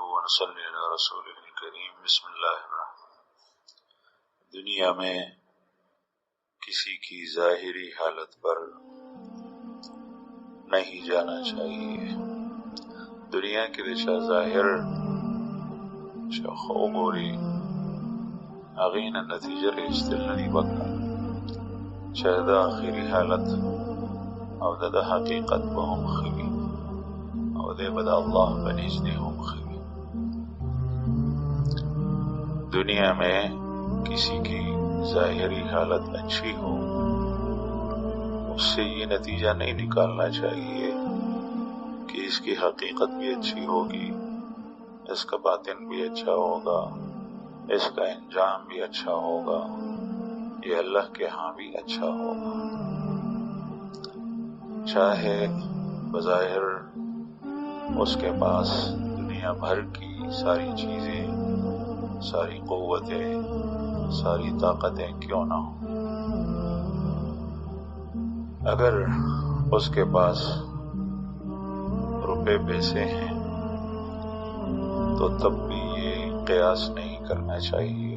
ونصلي على رسوله الكريم بسم اللہ الرحمن۔ دنیا میں کسی کی ظاہری حالت پر نہیں جانا چاہیے۔ دنیا کے دشا ظاہر خوبوری اغین نتیجہ اشتلنی بکا شاید آخری حالت او دا حقیقت بهم خوی او دے بدا اللہ بنیجنے ہم خوی۔ دنیا میں کسی کی ظاہری حالت اچھی ہو اس سے یہ نتیجہ نہیں نکالنا چاہیے کہ اس کی حقیقت بھی اچھی ہوگی، اس کا باطن بھی اچھا ہوگا، اس کا انجام بھی اچھا ہوگا، یہ اللہ کے ہاں بھی اچھا ہوگا۔ چاہے بظاہر اس کے پاس دنیا بھر کی ساری چیزیں، ساری قوتیں، ساری طاقتیں کیوں نہ ہوں، اگر اس کے پاس روپے پیسے ہیں تو تب بھی یہ قیاس نہیں کرنا چاہیے،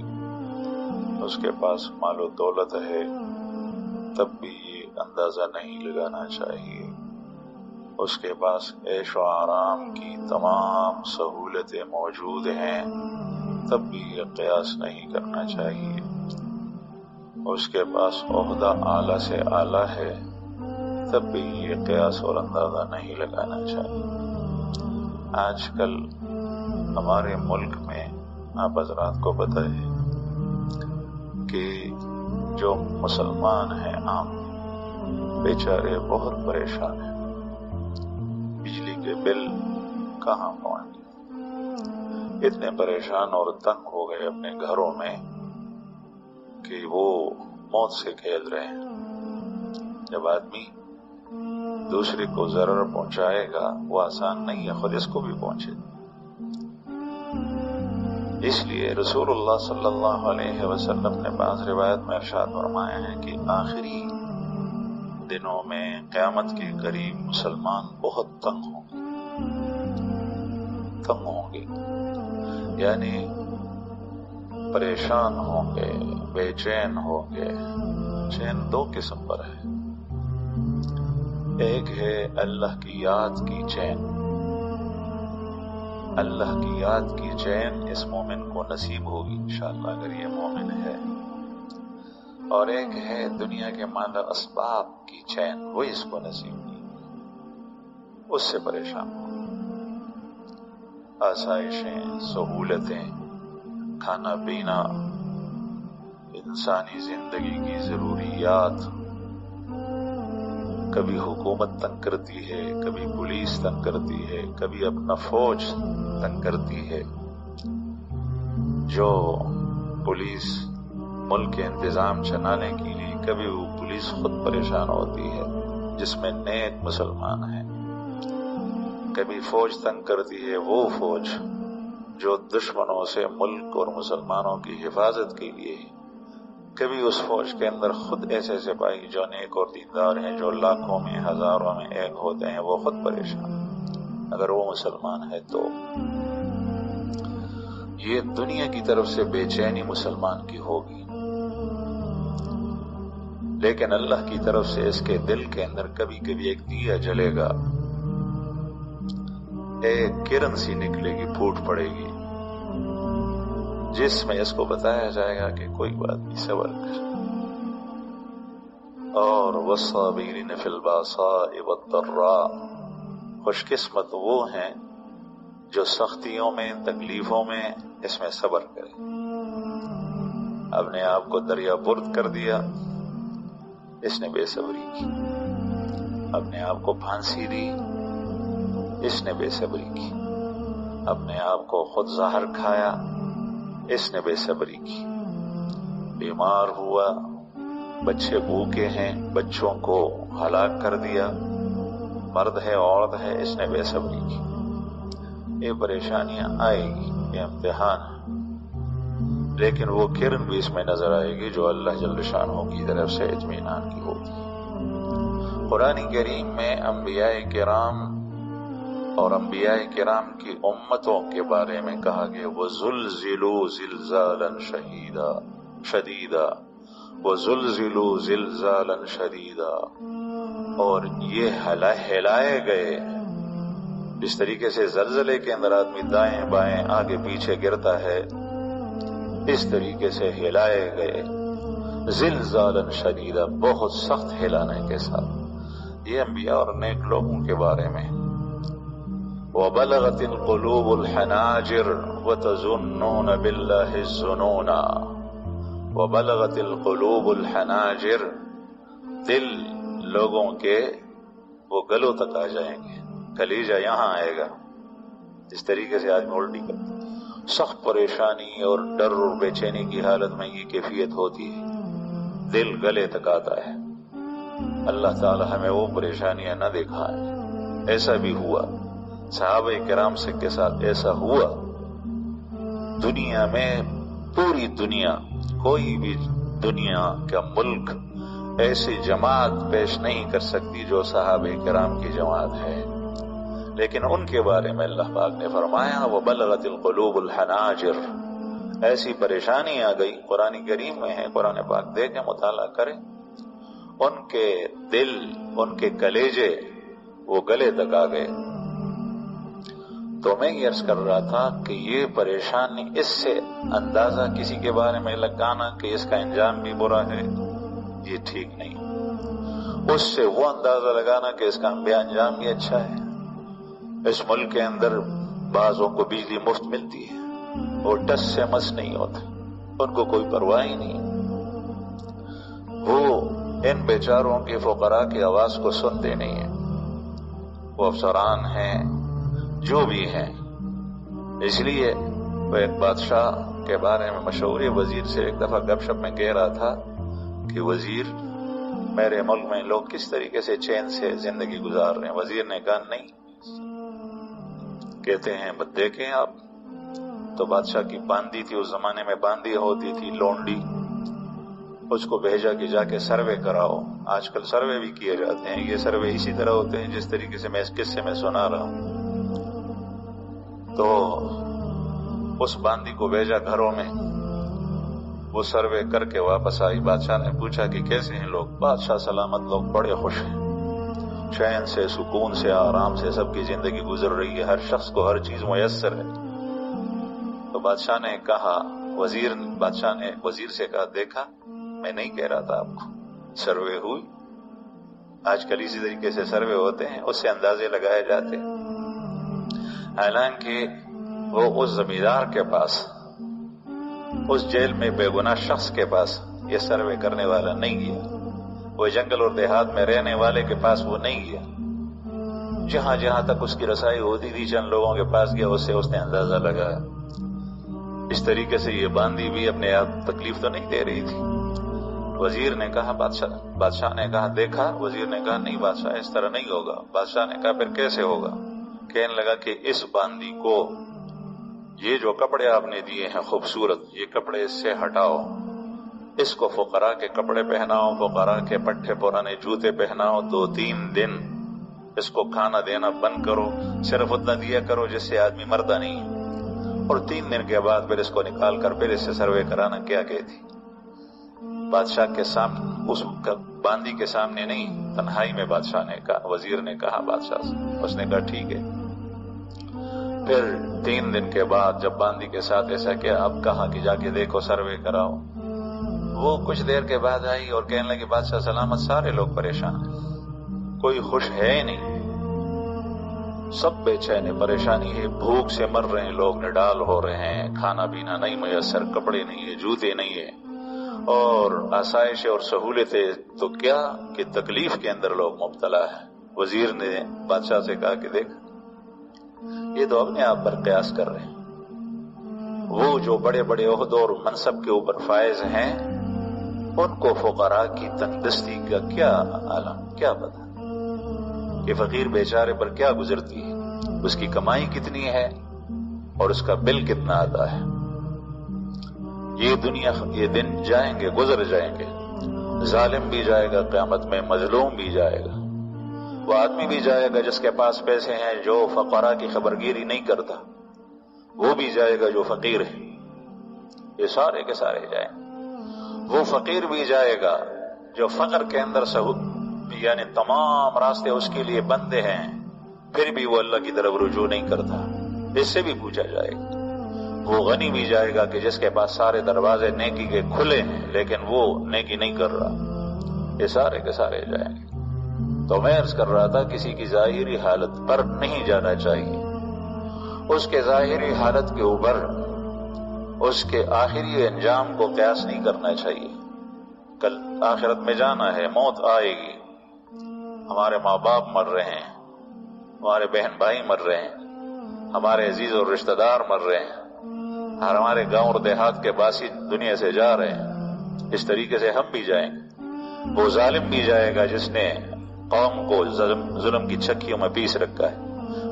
اس کے پاس مال و دولت ہے تب بھی یہ اندازہ نہیں لگانا چاہیے، اس کے پاس عیش و آرام کی تمام سہولتیں موجود ہیں تب بھی یہ قیاس نہیں کرنا چاہیے، اس کے پاس عہدہ اعلیٰ سے اعلیٰ ہے تب بھی یہ قیاس اور اندازہ نہیں لگانا چاہیے۔ آج کل ہمارے ملک میں آپ حضرات کو پتہ ہے کہ جو مسلمان ہیں عام بیچارے بہت پریشان ہیں، بجلی کے بل کہاں پہنچے، اتنے پریشان اور تنگ ہو گئے اپنے گھروں میں کہ وہ موت سے کھیل رہے ہیں۔ جب آدمی دوسرے کو ضرر پہنچائے گا وہ آسان نہیں ہے، خود اس کو بھی پہنچے۔ اس لیے رسول اللہ صلی اللہ علیہ وسلم نے بعض روایت میں ارشاد فرمایا ہے کہ آخری دنوں میں قیامت کے قریب مسلمان بہت تنگ ہوں گے، یعنی پریشان ہوں گے، بے چین ہوں گے۔ چین دو قسم پر ہے، ایک ہے اللہ کی یاد کی چین، اللہ کی یاد کی چین اس مومن کو نصیب ہوگی انشاءاللہ اگر یہ مومن ہے، اور ایک ہے دنیا کے مال اسباب کی چین، وہ اس کو نصیب نہیں، اس سے پریشان ہو۔ آسائشیں، سہولتیں، کھانا پینا، انسانی زندگی کی ضروریات، کبھی حکومت تنگ کرتی ہے، کبھی پولیس تنگ کرتی ہے، کبھی اپنا فوج تنگ کرتی ہے۔ جو پولیس ملک کے انتظام چلانے کے لیے، کبھی وہ پولیس خود پریشان ہوتی ہے جس میں نیک مسلمان ہیں، کبھی فوج تنگ کرتی ہے، وہ فوج جو دشمنوں سے ملک اور مسلمانوں کی حفاظت کے لیے ہے، کبھی اس فوج کے اندر خود ایسے سپاہی جو نیک اور دیندار ہیں، جو لاکھوں میں ہزاروں میں ایک ہوتے ہیں، وہ خود پریشان اگر وہ مسلمان ہے تو۔ یہ دنیا کی طرف سے بے چینی مسلمان کی ہوگی، لیکن اللہ کی طرف سے اس کے دل کے اندر کبھی کبھی ایک دیا جلے گا، ایک کرن سی نکلے گی، پھوٹ پڑے گی، جس میں اس کو بتایا جائے گا کہ کوئی بات نہیں، صبر کر۔ اور والصابرین فی الباساء والضراء، خوش قسمت وہ ہیں جو سختیوں میں، تکلیفوں میں اس میں صبر کرے۔ اپنے آپ کو دریا برد کر دیا، اس نے بے صبری کی، اپنے آپ کو پھانسی دی، اس نے بے صبری کی، اپنے آپ کو خود زہر کھایا، اس نے بے صبری کی، بیمار ہوا، بچے بھوکے ہیں، بچوں کو ہلاک کر دیا، مرد ہے عورت ہے، اس نے بے صبری کی۔ یہ پریشانیاں آئے گی، یہ امتحان ہے، لیکن وہ کرن بھی اس میں نظر آئے گی جو اللہ جل شانہ کی طرف سے اطمینان کی ہوگی۔ قرآن کریم میں انبیاء کرام اور انبیاء کرام کی امتوں کے بارے میں کہا گیا وَزُلْزِلُوا زِلْزَالًا شَدِيدًا وَزُلْزِلُوا زِلْزَالًا شَدِيدًا، اور یہ ہلائے گئے جس طریقے سے زلزلے کے اندر آدمی دائیں بائیں آگے پیچھے گرتا ہے، اس طریقے سے ہلائے گئے زلزالاً شدیدا، بہت سخت ہلانے کے ساتھ۔ یہ انبیاء اور نیک لوگوں کے بارے میں۔ وَبَلَغَتِ الْقُلُوبُ الْحَنَاجِرَ وَتَظُنُّونَ بِاللَّهِ الظُّنُونَ۔ وَبَلَغَتِ الْقُلُوبُ الْحَنَاجِرَ، دل لوگوں کے وہ گلوں تک آ جائیں گے، کلیجہ یہاں آئے گا، اس طریقے سے آدمی الٹی کرتا ہے۔ سخت پریشانی اور ڈر اور بے چینی کی حالت میں یہ کیفیت ہوتی ہے، دل گلے تک آتا ہے۔ اللہ تعالی ہمیں وہ پریشانیاں نہ دکھائے۔ ایسا بھی ہوا صحابہ کرام سے کے ساتھ، ایسا ہوا دنیا میں، پوری دنیا، کوئی بھی دنیا کا ملک ایسی جماعت پیش نہیں کر سکتی جو صحابہ کرام کی جماعت ہے، لیکن ان کے بارے میں اللہ پاک نے فرمایا وَبَلَغَتِ الْقُلُوبُ الْحَنَاجِرَ، ایسی پریشانی آ گئی، قرآن کریم میں ہے، قرآن پاک دیکھیں، مطالعہ کریں، ان کے دل، ان کے کلیجے وہ گلے تک آ گئے۔ تو میں یہ عرض کر رہا تھا کہ یہ پریشانی، اس سے اندازہ کسی کے بارے میں لگانا کہ اس کا انجام بھی برا ہے، یہ ٹھیک نہیں۔ اس سے وہ اندازہ لگانا کہ اس کا انجام بھی اچھا ہے۔ اس ملک کے اندر بعضوں کو بجلی مفت ملتی ہے اور ٹس سے مس نہیں ہوتے، ان کو کوئی پرواہ ہی نہیں، وہ ان بیچاروں کے فقراء کی آواز کو سنتے نہیں ہیں، وہ افسران ہیں جو بھی ہیں۔ اس لیے وہ ایک بادشاہ کے بارے میں مشہور وزیر سے ایک دفعہ گپ شپ میں کہہ رہا تھا کہ وزیر، میرے ملک میں لوگ کس طریقے سے چین سے زندگی گزار رہے ہیں۔ وزیر نے کہا نہیں، کہتے ہیں دیکھیں آپ تو بادشاہ کی باندی تھی، اس زمانے میں باندی ہوتی تھی لونڈی، اس کو بھیجا کہ جا کے سروے کراؤ۔ آج کل سروے بھی کیے جاتے ہیں، یہ سروے اسی طرح ہوتے ہیں جس طریقے سے میں اس قصے میں سنا رہا ہوں۔ تو اس باندی کو بھیجا گھروں میں، وہ سروے کر کے واپس آئی۔ بادشاہ نے پوچھا کہ کیسے ہیں لوگ؟ بادشاہ سلامت، لوگ بڑے خوش ہیں، چین سے، سکون سے، آرام سے سب کی زندگی گزر رہی ہے، ہر شخص کو ہر چیز میسر ہے۔ تو بادشاہ نے کہا، بادشاہ نے وزیر سے کہا، دیکھا میں نہیں کہہ رہا تھا آپ کو، سروے ہوئی۔ آج کل اسی طریقے سے سروے ہوتے ہیں، اس سے اندازے لگائے جاتے ہیں۔ حالانکہ وہ اس زمیندار کے پاس، اس جیل میں بے گناہ شخص کے پاس یہ سروے کرنے والا نہیں گیا، وہ جنگل اور دیہات میں رہنے والے کے پاس وہ نہیں گیا، جہاں جہاں تک اس کی رسائی ہوتی تھی چند لوگوں کے پاس گیا، اس سے اس نے اندازہ لگایا۔ اس طریقے سے یہ باندی بھی اپنے آپ تکلیف تو نہیں دے رہی تھی۔ وزیر نے کہا، بادشاہ نے کہا دیکھا، وزیر نے کہا نہیں بادشاہ اس طرح نہیں ہوگا۔ بادشاہ نے کہا پھر کیسے ہوگا؟ کہنے لگا کہ اس باندی کو یہ جو کپڑے آپ نے دیے ہیں خوبصورت، یہ کپڑے اس سے ہٹاؤ، اس کو فقراء کے کپڑے پہناؤ، فقراء کے پٹھے پرانے جوتے پہناؤ، 2-3 دن اس کو کھانا دینا بند کرو، صرف اتنا دیا کرو جس سے آدمی مردا نہیں، اور 3 دن کے بعد پھر اس کو نکال کر پھر اس سے سروے کرانا۔ کیا کہتی؟ بادشاہ کے سامنے، اس باندی کے سامنے نہیں، تنہائی میں بادشاہ نے کہا، وزیر نے کہا بادشاہ سے، اس نے کہا ٹھیک ہے۔ پھر 3 دن کے بعد جب باندی کے ساتھ ایسا کیا، اب کہا کہ جا کے دیکھو سروے کراؤ۔ وہ کچھ دیر کے بعد آئی اور کہنے لگی بادشاہ سلامت، سارے لوگ پریشان ہیں، کوئی خوش ہے ہی نہیں، سب بے چین، پریشانی ہے، بھوک سے مر رہے ہیں لوگ، نڈال ہو رہے ہیں، کھانا پینا نہیں میسر، کپڑے نہیں ہے، جوتے نہیں ہے، اور آسائش اور سہولتیں تو کیا کہ تکلیف کے اندر لوگ مبتلا ہے۔ وزیر نے بادشاہ سے کہا کہ دیکھ، یہ تو اپنے آپ پر قیاس کر رہے ہیں، وہ جو بڑے بڑے عہدوں اور منصب کے اوپر فائز ہیں، ان کو فقراء کی تندرستی کا کیا عالم، کیا پتہ کہ فقیر بیچارے پر کیا گزرتی ہے، اس کی کمائی کتنی ہے اور اس کا بل کتنا آتا ہے۔ یہ دنیا، یہ دن جائیں گے، گزر جائیں گے، ظالم بھی جائے گا قیامت میں، مظلوم بھی جائے گا، وہ آدمی بھی جائے گا جس کے پاس پیسے ہیں، جو فقراء کی خبرگیری نہیں کرتا، وہ بھی جائے گا جو فقیر ہے، یہ سارے کے سارے جائیں۔ وہ فقیر بھی جائے گا جو فقر کے اندر یعنی تمام راستے اس کے لیے بندے ہیں، پھر بھی وہ اللہ کی طرف رجوع نہیں کرتا، اس سے بھی پوچھا جائے گا۔ وہ غنی بھی جائے گا کہ جس کے پاس سارے دروازے نیکی کے کھلے ہیں لیکن وہ نیکی نہیں کر رہا، یہ سارے کے سارے جائیں گے۔ تو میں عرض کر رہا تھا کسی کی ظاہری حالت پر نہیں جانا چاہیے، اس کے ظاہری حالت کے اوپر اس کے آخری انجام کو قیاس نہیں کرنا چاہیے۔ کل آخرت میں جانا ہے، موت آئے گی، ہمارے ماں باپ مر رہے ہیں، ہمارے بہن بھائی مر رہے ہیں، ہمارے عزیز اور رشتہ دار مر رہے ہیں، ہمارے گاؤں اور دیہات کے باسی دنیا سے جا رہے ہیں، اس طریقے سے ہم بھی جائیں گے۔ وہ ظالم بھی جائے گا جس نے قوم کو ظلم کی چکیوں میں پیس رکھا ہے،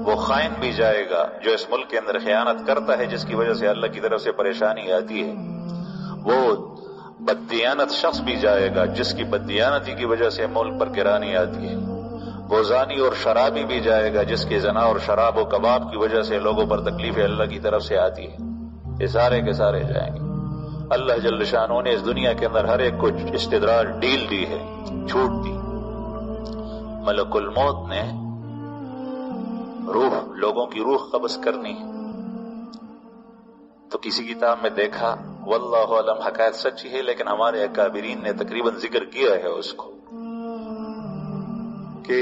وہ خائن بھی جائے گا جو اس ملک کے اندر خیانت کرتا ہے جس کی وجہ سے اللہ کی طرف سے پریشانی آتی ہے، وہ بددیانت شخص بھی جائے گا جس کی بددیانتی کی وجہ سے ملک پر گرانی آتی ہے، وہ زانی اور شرابی بھی جائے گا جس کی زنا اور شراب و کباب کی وجہ سے لوگوں پر تکلیفیں اللہ کی طرف سے آتی ہے، یہ سارے کے سارے جائیں گے۔ اللہ جل شانہ نے اس دنیا کے اندر ہر ایک کو استدراج ڈیل دی ہے، چھوٹ دی۔ ملک الموت نے لوگوں کی روح قبض کرنی ہے، تو کسی کتاب میں دیکھا، واللہ علم حقائق سچی ہے لیکن ہمارے اکابرین نے تقریباً ذکر کیا ہے اس کو، کہ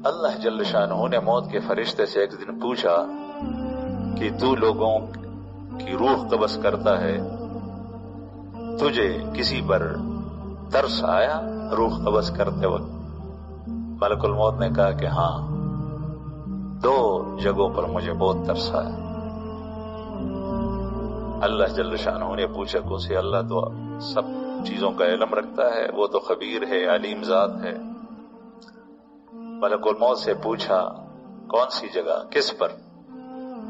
اللہ جل شانہ نے موت کے فرشتے سے ایک دن پوچھا کہ تو لوگوں کی روح قبض کرتا ہے، تجھے کسی پر ترس آیا روح قبض کرتے وقت؟ ملک الموت نے کہا کہ ہاں، 2 جگہوں پر مجھے بہت ترس آیا۔ اللہ جل شانہ نے پوچھا کون سی؟ اللہ تو سب چیزوں کا علم رکھتا ہے، وہ تو خبیر ہے، علیم ذات ہے۔ ملک الموت سے پوچھا کون سی جگہ، کس پر؟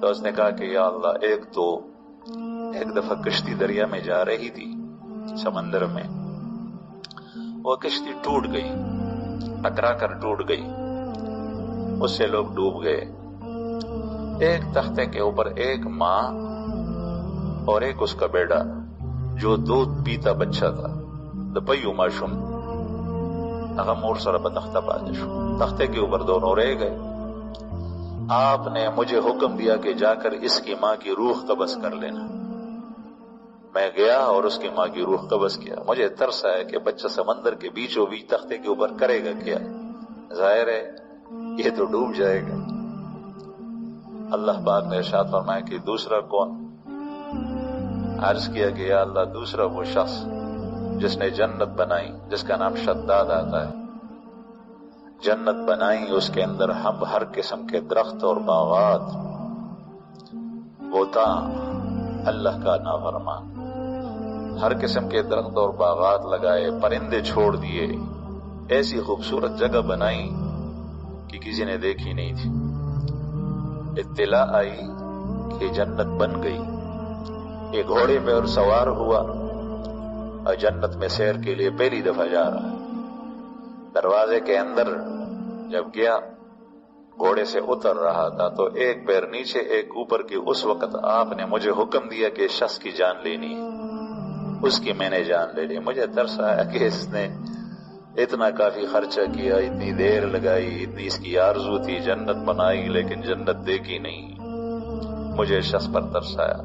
تو اس نے کہا کہ یا اللہ، ایک دفعہ کشتی دریا میں جا رہی تھی، سمندر میں، وہ کشتی ٹوٹ گئی، ٹکرا کر ٹوٹ گئی، اس سے لوگ ڈوب گئے۔ ایک تختے کے اوپر ایک ماں اور ایک اس کا بیٹا جو دودھ پیتا بچہ تھا، دپیو ماشوم اغمور سر بتختہ پاجشو، تختے کے اوپر دونوں رہ گئے۔ آپ نے مجھے حکم دیا کہ جا کر اس کی ماں کی روح قبض کر لینا۔ میں گیا اور اس کی ماں کی روح قبض کیا۔ مجھے ترس آیا کہ بچہ سمندر کے بیچوں بیچ تختے کے اوپر کرے گا کیا؟ ظاہر ہے یہ تو ڈوب جائے گا۔ اللہ پاک نے ارشاد فرمایا کہ دوسرا کون؟ عرض کیا کہ یا اللہ، دوسرا وہ شخص جس نے جنت بنائی، جس کا نام شداد آتا ہے، جنت بنائی، اس کے اندر ہم ہر قسم کے درخت اور باغات، وہ تھا اللہ کا نافرمان، ہر قسم کے درخت اور باغات لگائے، پرندے چھوڑ دیے، ایسی خوبصورت جگہ بنائی کہ کسی نے دیکھی نہیں تھی۔ اطلاع آئی کہ جنت بن گئی، ایک گھوڑے پہ اور سوار ہوا اور جنت میں سیر کے لیے پہلی دفعہ جا رہا ہے۔ دروازے کے اندر جب گیا، گھوڑے سے اتر رہا تھا تو ایک پیر نیچے ایک اوپر کی، اس وقت آپ نے مجھے حکم دیا کہ اس شخص کی جان لینی ہے، اس کی میں نے جان لے لی۔ مجھے ترس آیا کہ اس نے اتنا کافی خرچہ کیا، اتنی دیر لگائی، اتنی اس کی آرزو تھی، جنت بنائی لیکن جنت دیکھی نہیں، مجھے اس شخص پر ترس آیا۔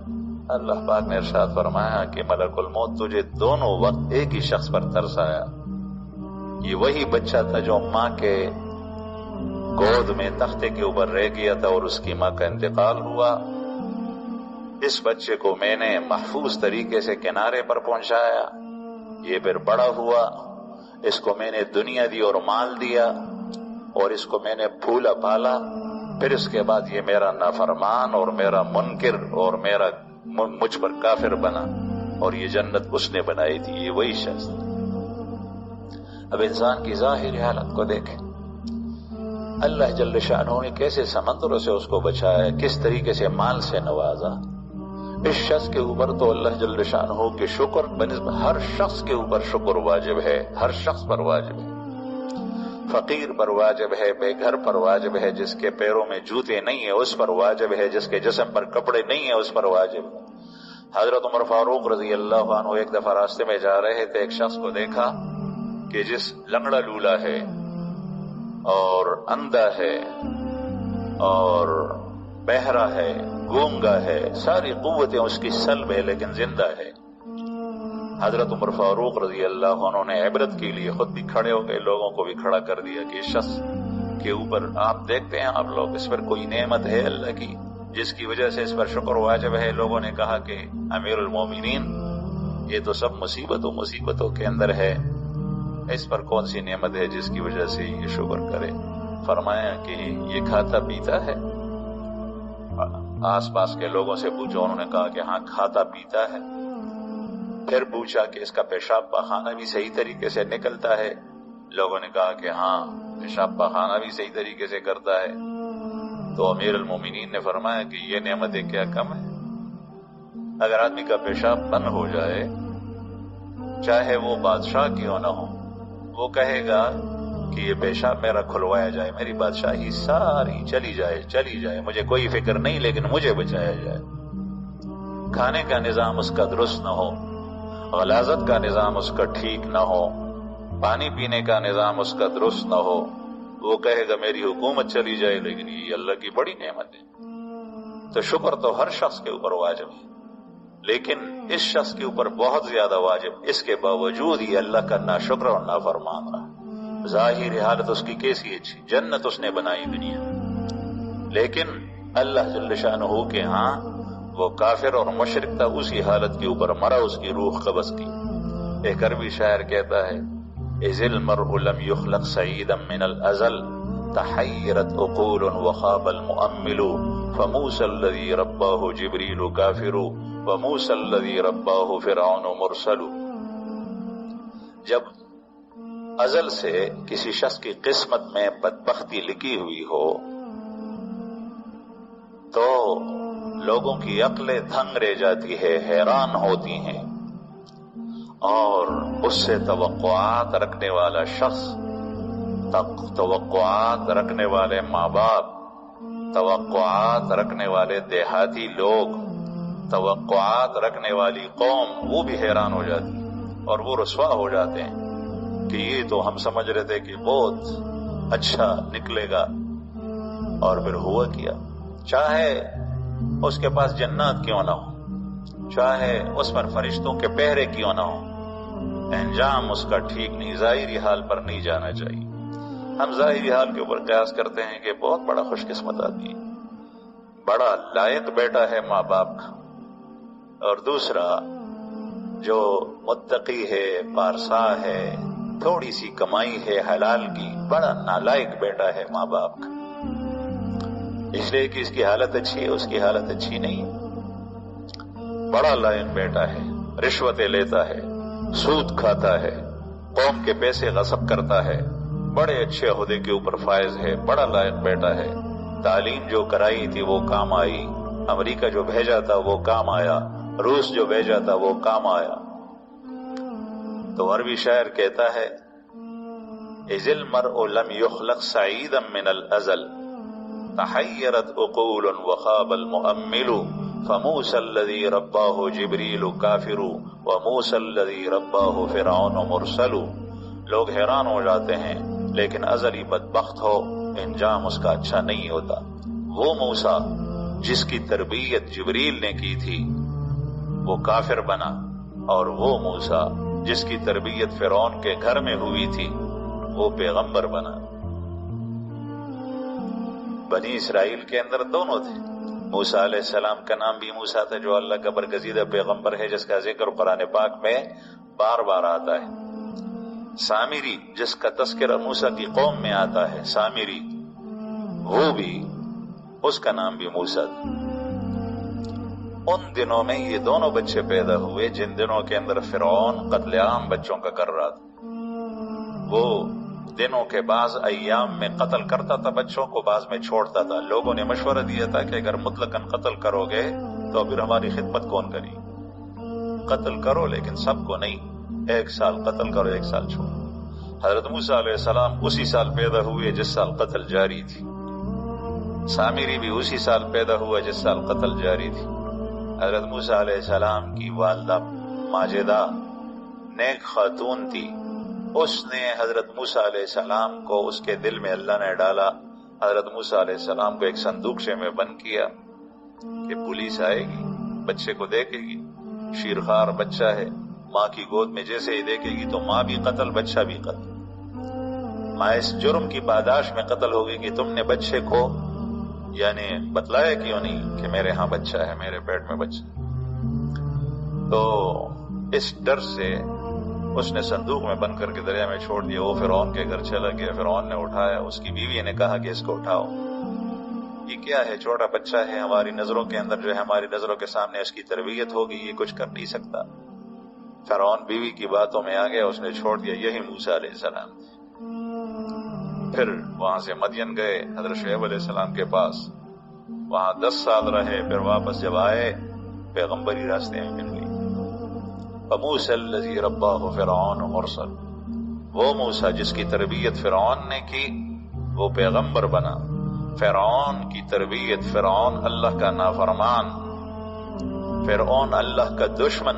اللہ پاک نے ارشاد فرمایا کہ ملک الموت، تجھے دونوں وقت ایک ہی شخص پر ترس آیا، یہ وہی بچہ تھا جو ماں کے گود میں تختے کے اوپر رہ گیا تھا اور اس کی ماں کا انتقال ہوا۔ اس بچے کو میں نے محفوظ طریقے سے کنارے پر پہنچایا، یہ پھر بڑا ہوا، اس کو میں نے دنیا دی اور مال دیا اور اس کو میں نے پھولا پالا، پھر اس کے بعد یہ میرا نافرمان اور میرا منکر اور مجھ پر کافر بنا، اور یہ جنت اس نے بنائی تھی، یہ وہی شخص۔ اب انسان کی ظاہری حالت کو دیکھیں، اللہ جل شانہ نے کیسے سمندروں سے اس کو بچایا، کس طریقے سے مال سے نوازا۔ اس شخص کے اوپر تو اللہ جل شانہ کے شکر بنسبت ہر شخص کے اوپر شکر واجب ہے، ہر شخص پر واجب ہے۔ فقیر پر واجب ہے، بے گھر پر واجب ہے، جس کے پیروں میں جوتے نہیں ہیں اس پر واجب ہے، جس کے جسم پر کپڑے نہیں ہیں اس پر واجب ہے۔ حضرت عمر فاروق رضی اللہ عنہ ایک دفعہ راستے میں جا رہے تھے، ایک شخص کو دیکھا کہ جس لنگڑا لولا ہے اور اندھا ہے اور بہرا ہے، گونگا ہے، ساری قوتیں اس کی سلب ہے لیکن زندہ ہے۔ حضرت عمر فاروق رضی اللہ عنہ نے عبرت کے لیے خود بھی کھڑے ہو گئے، لوگوں کو بھی کھڑا کر دیا کہ اس شخص کے اوپر آپ دیکھتے ہیں، آپ لوگ اس پر کوئی نعمت ہے اللہ کی جس کی وجہ سے اس پر شکر واجب ہے۔ لوگوں نے کہا کہ امیر المومنین یہ تو سب مصیبتوں کے اندر ہے، اس پر کون سی نعمت ہے جس کی وجہ سے یہ شکر کرے؟ فرمایا کہ یہ کھاتا پیتا ہے۔ آس پاس کے لوگوں سے پوچھا، انہوں نے کہا کہ ہاں کھاتا پیتا ہے۔ پھر پوچھا کہ اس کا پیشاب پاخانہ بھی صحیح طریقے سے نکلتا ہے؟ لوگوں نے کہا کہ ہاں پیشاب پاخانہ بھی صحیح طریقے سے کرتا ہے۔ تو امیر المومنین نے فرمایا کہ یہ نعمتیں کیا کم ہے؟ اگر آدمی کا پیشاب بند ہو جائے، چاہے وہ بادشاہ کیوں نہ ہو، وہ کہے گا کہ یہ پیشاب میرا کھلوایا جائے، میری بادشاہی ساری چلی جائے، مجھے کوئی فکر نہیں لیکن مجھے بچایا جائے۔ کھانے کا نظام اس کا درست نہ ہو، غلاظت کا نظام اس کا ٹھیک نہ ہو، پانی پینے کا نظام اس کا درست نہ ہو، وہ کہے گا میری حکومت چلی جائے لیکن یہ اللہ کی بڑی نعمت ہے۔ تو شکر تو ہر شخص کے اوپر واجب ہے، لیکن اس شخص کے اوپر بہت زیادہ واجب، اس کے باوجود یہ اللہ کا ناشکر اور نافرمان رہا۔ ظاہری حالت اس کی کیسی اچھی، جنت اس نے بنائی دنیا، لیکن اللہ جل شانہ کے ہاں وہ کافر اور مشرک تھا، اسی حالت کے اوپر مرا، اس کی روح قبض کی۔ ایک عربی شاعر کہتا ہے اذ المرء لم يخلق سعيدا من الازل تحيرت عقول وخاب المؤمل فموسى الذي رباه جبريل كافر وموسى الذي رباه فرعون مرسل۔ جب ازل سے کسی شخص کی قسمت میں بدبختی لکھی ہوئی ہو تو لوگوں کی عقلیں دھنگ رہ جاتی ہے، حیران ہوتی ہیں، اور اس سے توقعات رکھنے والا شخص، توقعات رکھنے والے ماں باپ، توقعات رکھنے والے دیہاتی لوگ، توقعات رکھنے والی قوم، وہ بھی حیران ہو جاتی ہے اور وہ رسوا ہو جاتے ہیں کہ یہ تو ہم سمجھ رہے تھے کہ بہت اچھا نکلے گا، اور پھر ہوا کیا۔ چاہے اس کے پاس جنات کیوں نہ ہو، چاہے اس پر فرشتوں کے پہرے کیوں نہ ہو، انجام اس کا ٹھیک نہیں، ظاہری حال پر نہیں جانا چاہیے۔ ہم ظاہری حال کے اوپر قیاس کرتے ہیں کہ بہت بڑا خوش قسمت آدمی ہے، بڑا لائق بیٹا ہے ماں باپ کا، اور دوسرا جو متقی ہے، پارسا ہے، تھوڑی سی کمائی ہے حلال کی، بڑا نالائق بیٹا ہے ماں باپ کا، اس لیے کہ اس کی حالت اچھی ہے، اس کی حالت اچھی نہیں ہے۔ بڑا لائق بیٹا ہے، رشوتیں لیتا ہے، سود کھاتا ہے، قوم کے پیسے غصب کرتا ہے، بڑے اچھے عہدے کے اوپر فائز ہے، بڑا لائق بیٹا ہے، تعلیم جو کرائی تھی وہ کام آئی، امریکہ جو بھیجا تھا وہ کام آیا، روس جو بھیجا تھا وہ کام آیا۔ تو عربی شاعر کہتا ہے اذ المرء لم يخلق سعيدا من الازل تحيرت عقول وخاب المؤمل فموسى الذي رباه جبريل كافر وموسى الذي رباه فرعون مرسل۔ لوگ حیران ہو جاتے ہیں لیکن ازلی بدبخت ہو، انجام اس کا اچھا نہیں ہوتا۔ وہ موسیٰ جس کی تربیت جبریل نے کی تھی وہ کافر بنا، اور وہ موسیٰ جس کی تربیت فرعون کے گھر میں ہوئی تھی وہ پیغمبر بنا۔ بنی اسرائیل کے اندر دونوں تھے، موسیٰ علیہ السلام کا نام بھی موسیٰ تھا جو اللہ کا برگزیدہ پیغمبر ہے، جس کا ذکر قرآن پاک میں بار بار آتا ہے۔ سامری جس کا تذکرہ موسیٰ کی قوم میں آتا ہے، سامری، وہ بھی، اس کا نام بھی موسیٰ تھا۔ ان دنوں میں یہ دونوں بچے پیدا ہوئے جن دنوں کے اندر فرعون قتل عام بچوں کا کر رہا تھا۔ وہ دنوں کے بعض ایام میں قتل کرتا تھا بچوں کو، بعض میں چھوڑتا تھا۔ لوگوں نے مشورہ دیا تھا کہ اگر مطلقاً قتل کرو گے تو پھر ہماری خدمت کون کرے، قتل کرو لیکن سب کو نہیں، 1 سال قتل کرو 1 سال چھوڑو۔ حضرت موسیٰ علیہ السلام اسی سال پیدا ہوئے جس سال قتل جاری تھی، سامری بھی اسی سال پیدا ہوا جس سال قتل جاری تھی۔ حضرت موسیٰ علیہ السلام کی والدہ ماجدہ نیک خاتون تھی، اس نے حضرت موسیٰ علیہ السلام کو، اس کے دل میں اللہ نے ڈالا، حضرت موسیٰ علیہ السلام کو ایک صندوقچے میں بند کیا کہ پولیس آئے گی، بچے کو دیکھے گی، شیرخوار بچہ ہے، ماں کی گود میں جیسے ہی دیکھے گی تو ماں بھی قتل، بچہ بھی قتل، ماں اس جرم کی پاداش میں قتل ہوگی کہ تم نے بچے کو یعنی بتلایا کیوں نہیں کہ میرے ہاں بچہ ہے، میرے پیٹ میں بچہ ہے۔ تو اس ڈر سے اس نے صندوق میں بند کر کے دریا میں چھوڑ دیا۔ وہ فرعون کے گھر چلا گیا، فرعون نے اٹھایا، اس کی بیوی نے کہا کہ اس کو اٹھاؤ، یہ کیا ہے، چھوٹا بچہ ہے، ہماری نظروں کے اندر جو ہے، ہماری نظروں کے سامنے اس کی تربیت ہوگی، یہ کچھ کر نہیں سکتا۔ فرعون بیوی کی باتوں میں آ گیا، اس نے چھوڑ دیا۔ یہی موسیٰ علیہ السلام تھے۔ پھر وہاں سے مدین گئے حضرت شعیب علیہ السلام کے پاس، وہاں 10 سال رہے، پھر واپس جب آئے پیغمبری راستے میں مل گئی۔ فموسیٰ الذی رباہ فرعون مرسل، وہ موسیٰ جس کی تربیت فرعون نے کی وہ پیغمبر بنا۔ فرعون کی تربیت، فرعون اللہ کا نافرمان، فرعون اللہ کا دشمن،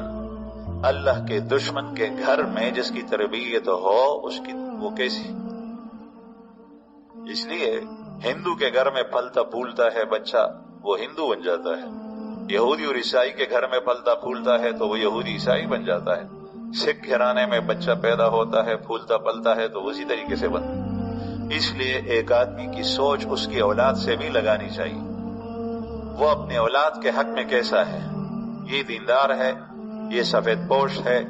اللہ کے دشمن کے گھر میں جس کی تربیت ہو اس کی وہ کیسی؟ اس لیے ہندو کے گھر میں پھلتا پھولتا ہے بچہ، وہ ہندو بن جاتا ہے، یہودی اور عیسائی کے گھر میں پھلتا پھولتا ہے تو وہ یہودی عیسائی بن جاتا ہے، سکھ گھرانے میں بچہ پیدا ہوتا ہے، پھولتا پلتا ہے تو اسی طریقے سے بنتا ہے۔ اس لیے ایک آدمی کی سوچ اس کی اولاد سے بھی لگانی چاہیے، وہ اپنے اولاد کے حق میں کیسا ہے، یہ دیندار ہے، یہ سفید پوش ہے،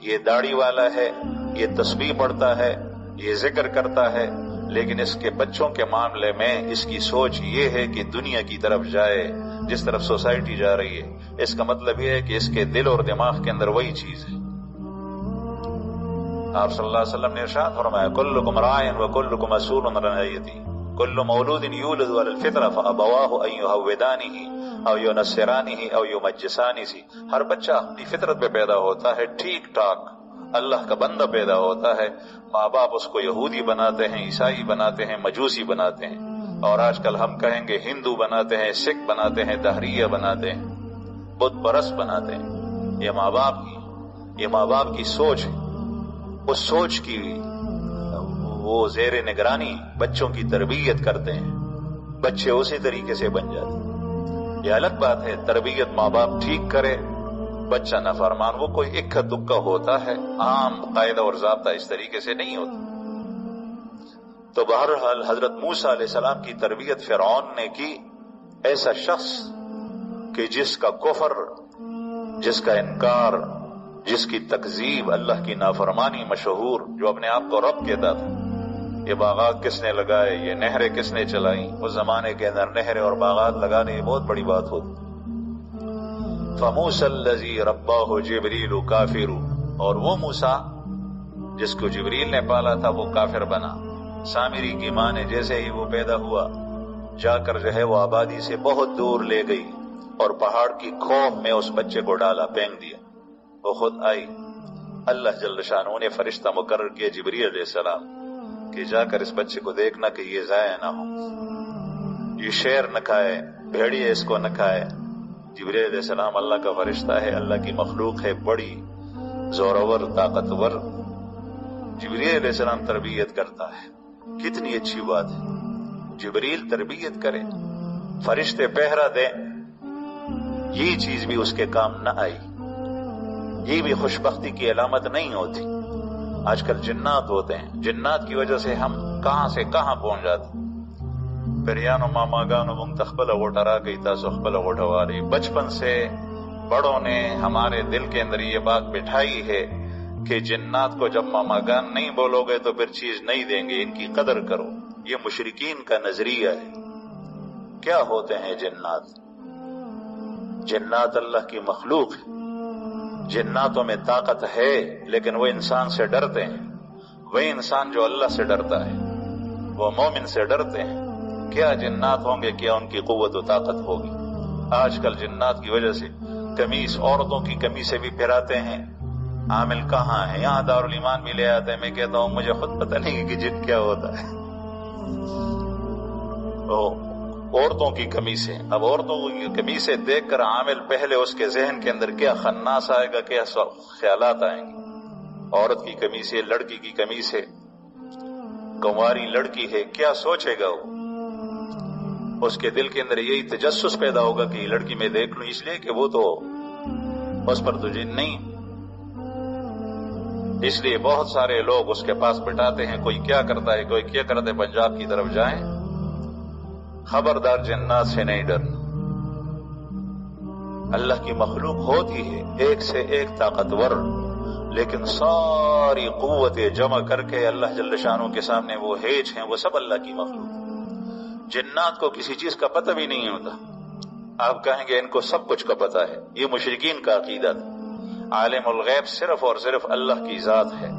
یہ داڑھی والا ہے، یہ تسبیح پڑھتا ہے، یہ ذکر کرتا ہے، لیکن اس کے بچوں کے معاملے میں اس کی سوچ یہ ہے کہ دنیا کی طرف جائے جس طرف سوسائٹی جا رہی ہے۔ اس کا مطلب یہ ہے کہ اس کے دل اور دماغ کے اندر وہی چیز ہے۔ آپ صلی اللہ علیہ وسلم نے ارشاد فرمایا کلکم راع وکلکم مسئول عن رعیتہ، کل مولود یولد علی الفطرۃ فابواہ ان یہودانہ او ینصرانہ او یمجسانہ، ہر بچہ اپنی فطرت پہ پیدا ہوتا ہے، ٹھیک ٹھاک اللہ کا بندہ پیدا ہوتا ہے، ماں باپ اس کو یہودی بناتے ہیں، عیسائی بناتے ہیں، مجوسی بناتے ہیں، اور آج کل ہم کہیں گے ہندو بناتے ہیں، سکھ بناتے ہیں، دہریہ بناتے ہیں، بت پرست بناتے ہیں۔ یہ ماں باپ کی سوچ ہے، اس سوچ کی وہ زیر نگرانی بچوں کی تربیت کرتے ہیں، بچے اسی طریقے سے بن جاتے ہیں۔ یہ الگ بات ہے تربیت ماں باپ ٹھیک کرے، بچہ نافرمان وہ کوئی اکا دکا ہوتا ہے، عام قاعدہ اور ضابطہ اس طریقے سے نہیں ہوتا۔ تو بہرحال حضرت موسیٰ علیہ السلام کی تربیت فرعون نے کی، ایسا شخص کہ جس کا کفر، جس کا انکار، جس کی تکذیب، اللہ کی نافرمانی مشہور، جو اپنے آپ کو رب کہتا تھا۔ یہ باغات کس نے لگائے، یہ نہریں کس نے چلائیں؟ اس زمانے کے اندر نہریں اور باغات لگانے یہ بہت بڑی بات ہوتی۔ فموسیٰ الذی رباہ جبریل کافر، اور وہ موسیٰ جس کو جبریل نے پالا تھا وہ کافر بنا۔ سامری کی ماں نے جیسے ہی وہ پیدا ہوا جا کر جو ہے وہ آبادی سے بہت دور لے گئی اور پہاڑ کی کھوہ میں اس بچے کو ڈالا، پھینک دیا۔ وہ خود آئی، اللہ جل شانہ نے فرشتہ مقرر کیا جبریل علیہ السلام کہ جا کر اس بچے کو دیکھنا کہ یہ ضائع نہ ہو، یہ شیر نہ کھائے، بھیڑیے اس کو نہ کھائے۔ جبریل علیہ السلام اللہ کا فرشتہ ہے، اللہ کی مخلوق ہے، بڑی زورور طاقتور۔ جبریل علیہ السلام تربیت کرتا ہے، کتنی اچھی بات ہے، جبریل تربیت کرے، فرشتے پہرا دیں، یہ چیز بھی اس کے کام نہ آئی، یہ بھی خوشبختی کی علامت نہیں ہوتی۔ آج کل جنات ہوتے ہیں، جنات کی وجہ سے ہم کہاں سے کہاں پہنچ جاتے ہیں۔ پریانو ماما گانو منتخبل ووٹرا گئی تا سخبل ووٹواری، بچپن سے بڑوں نے ہمارے دل کے اندر یہ بات بٹھائی ہے کہ جنات کو جب ماما گان نہیں بولو گے تو پھر چیز نہیں دیں گے، ان کی قدر کرو۔ یہ مشرکین کا نظریہ ہے۔ کیا ہوتے ہیں جنات؟ جنات اللہ کی مخلوق ہے، جناتوں میں طاقت ہے لیکن وہ انسان سے ڈرتے ہیں۔ وہی انسان جو اللہ سے ڈرتا ہے، وہ مومن سے ڈرتے ہیں، کیا جنات ہوں گے، کیا ان کی قوت و طاقت ہوگی۔ آج کل جنات کی وجہ سے قمیص، عورتوں کی قمیصیں بھی پھراتے ہیں، عامل کہاں ہے؟ یہاں دارالایمان بھی لے آتے ہیں، میں کہتا ہوں مجھے خود پتہ نہیں کہ جن کیا ہوتا ہے۔ عورتوں کی قمیصیں، اب عورتوں کی قمیصیں دیکھ کر عامل پہلے اس کے ذہن کے اندر کیا خناس آئے گا، کیا خیالات آئیں گے؟ عورت کی قمیصیں، لڑکی کی قمیصیں، کنواری لڑکی ہے، کیا سوچے گا وہ؟ اس کے دل کے اندر یہی تجسس پیدا ہوگا کہ یہ لڑکی میں دیکھ لوں، اس لیے کہ وہ تو اس پر تو جن نہیں۔ اس لیے بہت سارے لوگ اس کے پاس بٹھاتے ہیں، کوئی کیا کرتا ہے، کوئی کیا کرتا ہے، پنجاب کی طرف جائیں، خبردار جنات سے نہیں ڈرنا۔ اللہ کی مخلوق ہوتی ہے ایک سے ایک طاقتور، لیکن ساری قوتیں جمع کر کے اللہ جل شانہ کے سامنے وہ ہیج ہیں، وہ سب اللہ کی مخلوق۔ جنات کو کسی چیز کا پتہ بھی نہیں ہوتا، آپ کہیں گے ان کو سب کچھ کا پتہ ہے، یہ مشرکین کا عقیدہ تھا۔ عالم الغیب صرف اور صرف اللہ کی ذات ہے۔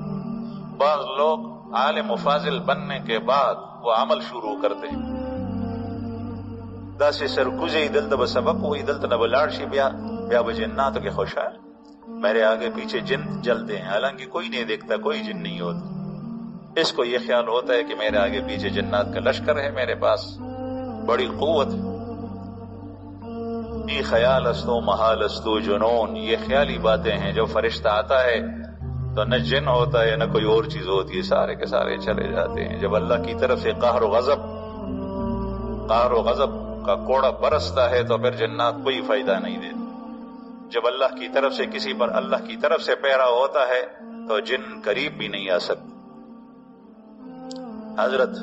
بعض لوگ عالم و فاضل بننے کے بعد وہ عمل شروع کرتے ہیں، دا سے سرکوزی دلتا بسبق ہوئی دلتا نبلارشی بیا بجنات کے خوشحال، میرے آگے پیچھے جن جلتے ہیں، حالانکہ کوئی نہیں دیکھتا، کوئی جن نہیں ہوتا۔ اس کو یہ خیال ہوتا ہے کہ میرے آگے پیچھے جنات کا لشکر ہے، میرے پاس بڑی قوت ہے۔ یہ خیال استو محال استو جنون، یہ خیالی باتیں ہیں۔ جب فرشتہ آتا ہے تو نہ جن ہوتا ہے نہ کوئی اور چیز ہوتی ہے، سارے کے سارے چلے جاتے ہیں۔ جب اللہ کی طرف سے قہر و غضب کا کوڑا برستا ہے تو پھر جنات کوئی فائدہ نہیں دیتے۔ جب اللہ کی طرف سے کسی پر اللہ کی طرف سے پیرا ہوتا ہے تو جن قریب بھی نہیں آ سکتے۔ حضرت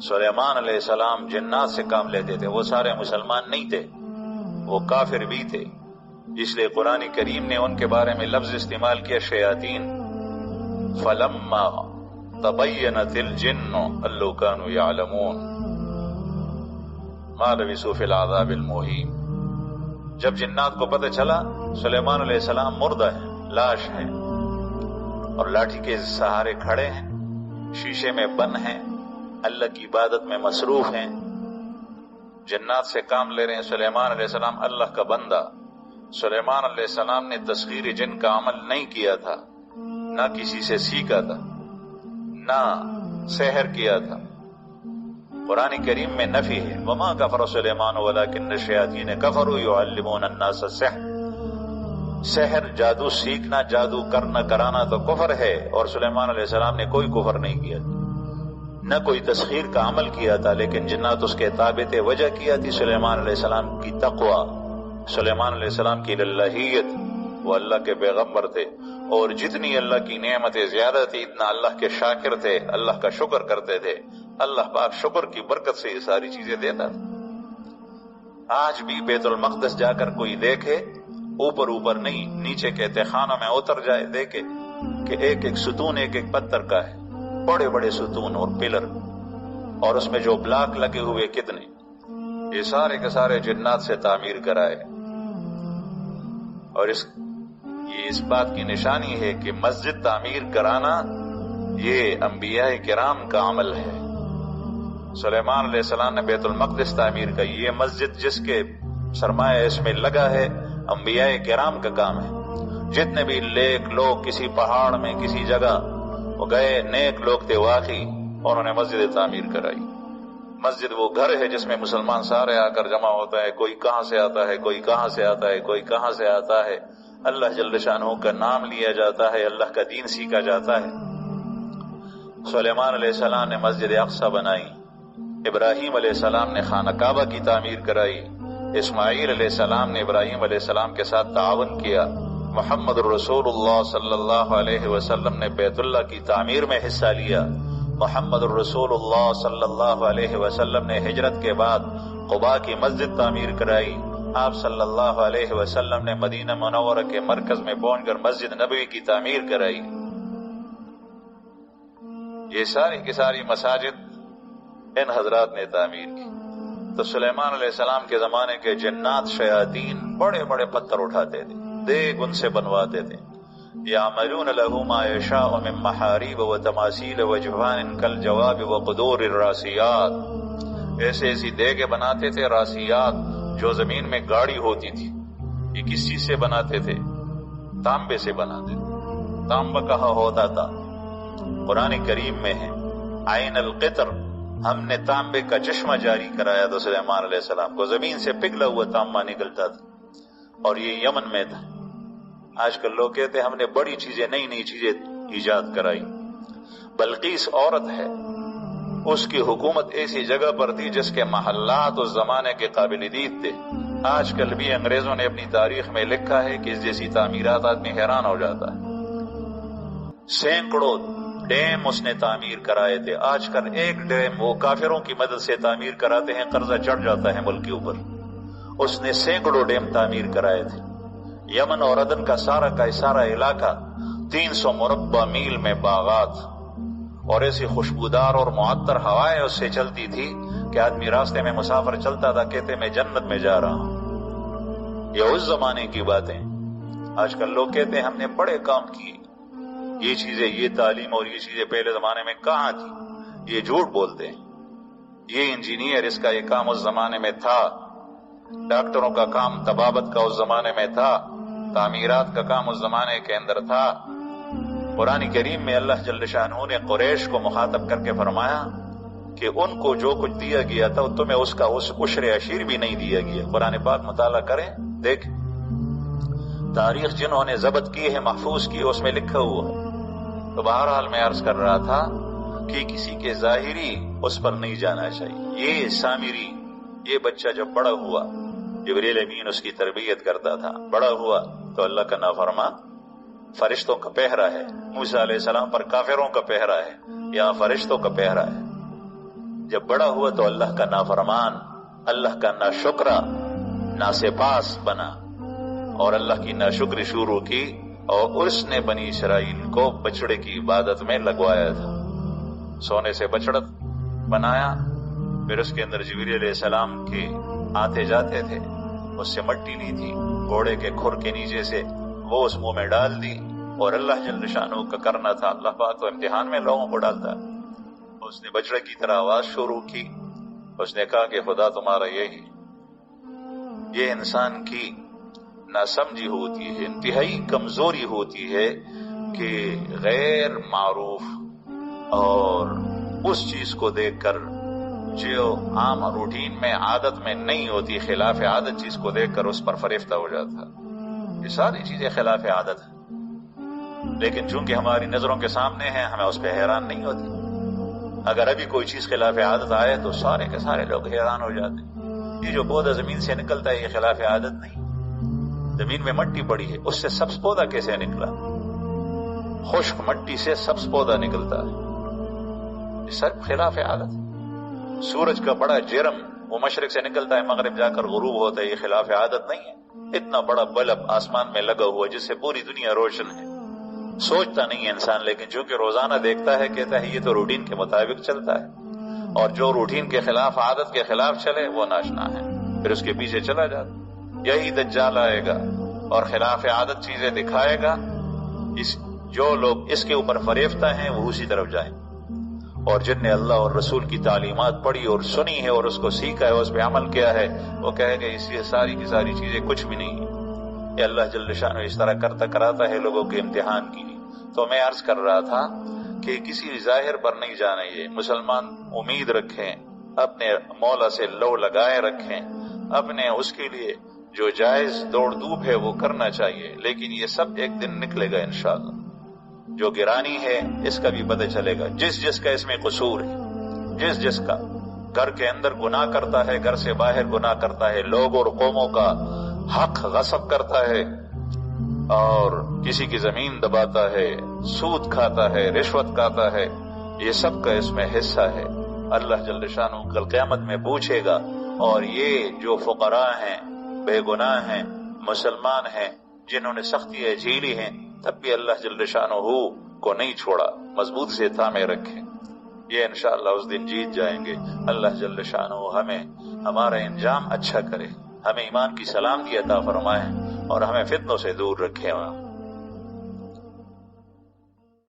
سلیمان علیہ السلام جنات سے کام لیتے تھے، وہ سارے مسلمان نہیں تھے، وہ کافر بھی تھے، اس لیے قرآن کریم نے ان کے بارے میں لفظ استعمال کیا شیاطین، فلما تبینت الجن ان لو كانوا يعلمون ما لبثوا في العذاب المہین۔ جب جنات کو پتہ چلا سلیمان علیہ السلام مردہ ہے، لاش ہے، اور لاٹھی کے سہارے کھڑے ہیں، شیشے میں بند ہیں، اللہ کی عبادت میں مصروف ہیں، جنات سے کام لے رہے ہیں۔ سلیمان علیہ السلام اللہ کا بندہ، سلیمان علیہ السلام نے تسخیر جن کا عمل نہیں کیا تھا، نہ کسی سے سیکھا تھا، نہ سحر کیا تھا۔ قرآن کریم میں نفی ہے، وما کفر سلیمان ولکن الشیاطین کفروا یعلمون الناس السحر۔ سحر، جادو سیکھنا، جادو کرنا کرانا تو کفر ہے، اور سلیمان علیہ السلام نے کوئی کفر نہیں کیا، نہ کوئی تسخیر کا عمل کیا تھا، لیکن جنات اس کے تابع تھے۔ وجہ کیا تھی؟ سلیمان علیہ السلام کی تقوی، سلیمان علیہ السلام کی الہیت، وہ اللہ کے پیغمبر تھے، اور جتنی اللہ کی نعمتیں زیادہ تھی اتنا اللہ کے شاکر تھے، اللہ کا شکر کرتے تھے۔ اللہ پاک شکر کی برکت سے یہ ساری چیزیں دیتا تھا۔ آج بھی بیت المقدس جا کر کوئی دیکھے، اوپر نہیں، نیچے کے تہخانوں میں اتر جائے، دیکھے کہ ایک ایک ستون ایک ایک پتھر کا ہے، بڑے بڑے ستون اور پلر، اور اس میں جو بلاک لگے ہوئے کتنے، یہ سارے کے سارے جنات سے تعمیر کرائے۔ اور یہ اس بات کی نشانی ہے کہ مسجد تعمیر کرانا یہ انبیاء کرام کا عمل ہے۔ سلیمان علیہ السلام نے بیت المقدس تعمیر کی، یہ مسجد جس کے سرمایہ اس میں لگا ہے انبیاء کرام کا کام ہے۔ جتنے بھی نیک لوگ کسی پہاڑ میں کسی جگہ وہ گئے، نیک لوگ تھے واقعی، انہوں نے مسجد تعمیر کرائی۔ مسجد وہ گھر ہے جس میں مسلمان سارے آ کر جمع ہوتا ہے، کوئی کہاں سے آتا ہے، کوئی کہاں سے آتا ہے، کوئی کہاں سے آتا ہے، اللہ جل شانہ کا نام لیا جاتا ہے، اللہ کا دین سیکھا جاتا ہے۔ سلیمان علیہ السلام نے مسجد اقصی بنائی، ابراہیم علیہ السلام نے خانہ کعبہ کی تعمیر کرائی، اسماعیل علیہ السلام نے ابراہیم علیہ السلام کے ساتھ تعاون کیا، محمد الرسول اللہ صلی اللہ علیہ وسلم نے بیت اللہ کی تعمیر میں حصہ لیا، محمد الرسول اللہ صلی اللہ علیہ وسلم نے ہجرت کے بعد قباء کی مسجد تعمیر کرائی، آپ صلی اللہ علیہ وسلم نے مدینہ منورہ کے مرکز میں پہنچ کر مسجد نبوی کی تعمیر کرائی۔ یہ ساری کی ساری مساجد ان حضرات نے تعمیر کی۔ تو سلیمان علیہ السلام کے زمانے کے جنات شیاطین بڑے بڑے پتھر اٹھاتے تھے، دیگ ان سے بنواتے تھے۔ یعملون له ما یشاء من محاریب و تماثیل و جفان کالجواب و قدور الراسیات، ایسے ایسی دیگیں بناتے تھے، راسیات جو زمین میں گاڑی ہوتی تھی۔ یہ کس چیز سے بناتے تھے؟ تانبے سے بناتے تھے۔ تانبا کہا ہوتا تھا. قرآن کریم میں ہے عین القطر، ہم نے تانبے کا چشمہ جاری کرایا تھا سلیمان علیہ السلام کو، زمین سے پگھلا ہوا تانبا نکلتا تھا، اور یہ یمن میں تھا. آج کل لوگ کہتے ہیں ہم نے بڑی چیزیں، نئی نئی چیزیں ایجاد کرائی. بلقیس عورت ہے، اس کی حکومت ایسی جگہ پر تھی جس کے محلات اس زمانے کے قابل دید تھے. آج کل بھی انگریزوں نے اپنی تاریخ میں لکھا ہے کہ اس جیسی تعمیرات آدمی حیران ہو جاتا ہے. سینکڑوں ڈیم اس نے تعمیر کرائے تھے. آج کل ایک ڈیم وہ کافروں کی مدد سے تعمیر کراتے ہیں، قرضہ چڑھ جاتا ہے ملک کے اوپر. اس نے سینکڑوں ڈیم تعمیر کرائے تھے. یمن اور عدن کا سارا علاقہ 300 مربع میل میں باغات، اور ایسی خوشبودار اور معطر ہوائیں اس سے چلتی تھی کہ آدمی راستے میں مسافر چلتا تھا کہتے میں جنت میں جا رہا ہوں. یہ اس زمانے کی باتیں. آج کل لوگ کہتے ہیں ہم نے بڑے کام کیے، یہ چیزیں، یہ تعلیم اور یہ چیزیں پہلے زمانے میں کہاں تھی. یہ جھوٹ بولتے ہیں. یہ انجینئر، اس کا یہ کام اس زمانے میں تھا. ڈاکٹروں کا کام طبابت کا اس زمانے میں تھا. تعمیرات کا کام اس زمانے کے اندر تھا. قرآن کریم میں اللہ جل شانہ نے قریش کو مخاطب کر کے فرمایا کہ ان کو جو کچھ دیا گیا تھا تمہیں اس کا عشر عشیر بھی نہیں دیا گیا. قرآن پاک مطالعہ کریں، دیکھ تاریخ جنہوں نے ضبط کی ہے، محفوظ کی، اس میں لکھا ہوا ہے. تو بہرحال میں عرض کر رہا تھا کہ کسی کے ظاہری اس پر نہیں جانا چاہیے. یہ سامری، یہ بچہ جب بڑا ہوا، جبریل امین اس کی تربیت کرتا تھا، بڑا ہوا تو اللہ کا نافرمان، فرشتوں کا پہرا ہے. موسیٰ علیہ السلام پر کافروں کا پہرا ہے، یا فرشتوں کا پہرا ہے. جب بڑا ہوا تو اللہ کا نافرمان، اللہ کا ناشکرا، ناسپاس بنا، اور اللہ کی ناشکری شروع کی، اور اس نے بنی اسرائیل کو بچڑے کی عبادت میں لگوایا تھا. سونے سے بچڑا بنایا، پھر اس کے اندر جبریل علیہ السلام کے آتے جاتے تھے، اس سے مٹی لی تھی گھوڑے کے کھر کے نیچے سے، وہ اس منہ میں ڈال دی، اور اللہ جل شانہ کا کرنا تھا. اللہ پاک تو امتحان میں لوگوں کو ڈالتا ہے. اس نے بچڑے کی طرح آواز شروع کی. اس نے کہا کہ خدا تمہارا یہی. یہ انسان کی ناسمجھی ہوتی ہے، انتہائی کمزوری ہوتی ہے کہ غیر معروف اور اس چیز کو دیکھ کر جو عام روٹین میں عادت میں نہیں ہوتی، خلاف عادت چیز کو دیکھ کر اس پر فریفتہ ہو جاتا. یہ ساری چیزیں خلاف عادت ہیں، لیکن چونکہ ہماری نظروں کے سامنے ہیں ہمیں اس پہ حیران نہیں ہوتی. اگر ابھی کوئی چیز خلاف عادت آئے تو سارے کے سارے لوگ حیران ہو جاتے ہیں. یہ جو پودا زمین سے نکلتا ہے یہ خلاف عادت نہیں. زمین میں مٹی پڑی ہے، اس سے سبز پودا کیسے نکلا؟ خشک مٹی سے سبز پودا نکلتا ہے، یہ سب خلاف عادت. سورج کا بڑا جرم وہ مشرق سے نکلتا ہے، مغرب جا کر غروب ہوتا ہے، یہ خلاف عادت نہیں ہے. اتنا بڑا بلب آسمان میں لگا ہوا جس سے پوری دنیا روشن ہے، سوچتا نہیں ہے انسان، لیکن چونکہ روزانہ دیکھتا ہے کہتا ہے یہ تو روٹین کے مطابق چلتا ہے. اور جو روٹین کے خلاف، عادت کے خلاف چلے وہ ناشنا ہے، پھر اس کے پیچھے چلا جاتا. یہی دجال آئے گا اور خلاف عادت چیزیں دکھائے گا. جو لوگ اس کے اوپر فریفتہ ہیں وہ اسی طرف جائیں، اور جن نے اللہ اور رسول کی تعلیمات پڑھی اور سنی ہے اور اس کو سیکھا ہے، اس پہ عمل کیا ہے، وہ کہے گا اس یہ ساری کی ساری چیزیں کچھ بھی نہیں. یہ اللہ جل شانہ اس طرح کرتا کراتا ہے لوگوں کے امتحان کی. تو میں عرض کر رہا تھا کہ کسی ظاہر پر نہیں جانا. یہ مسلمان امید رکھیں، اپنے مولا سے لو لگائے رکھیں، اپنے اس کے لیے جو جائز دوڑ دھوپ ہے وہ کرنا چاہیے. لیکن یہ سب ایک دن نکلے گا انشاءاللہ. جو گرانی ہے اس کا بھی پتہ چلے گا، جس کا اس میں قصور ہے، جس کا گھر کے اندر گناہ کرتا ہے، گھر سے باہر گناہ کرتا ہے، لوگ اور قوموں کا حق غصب کرتا ہے، اور کسی کی زمین دباتا ہے، سود کھاتا ہے، رشوت کھاتا ہے، یہ سب کا اس میں حصہ ہے. اللہ جل شانہ کل قیامت میں پوچھے گا. اور یہ جو فقراء ہیں، بے گناہ ہیں، مسلمان ہیں، جنہوں نے سختیاں جھیلی ہیں، تب بھی اللہ جل شانہ کو نہیں چھوڑا، مضبوط سے تھامے رکھے. یہ انشاءاللہ اس دن جیت جائیں گے. اللہ جل شانہ ہمیں ہمارا انجام اچھا کرے، ہمیں ایمان کی سلامتی عطا فرمائے، اور ہمیں فتنوں سے دور رکھے.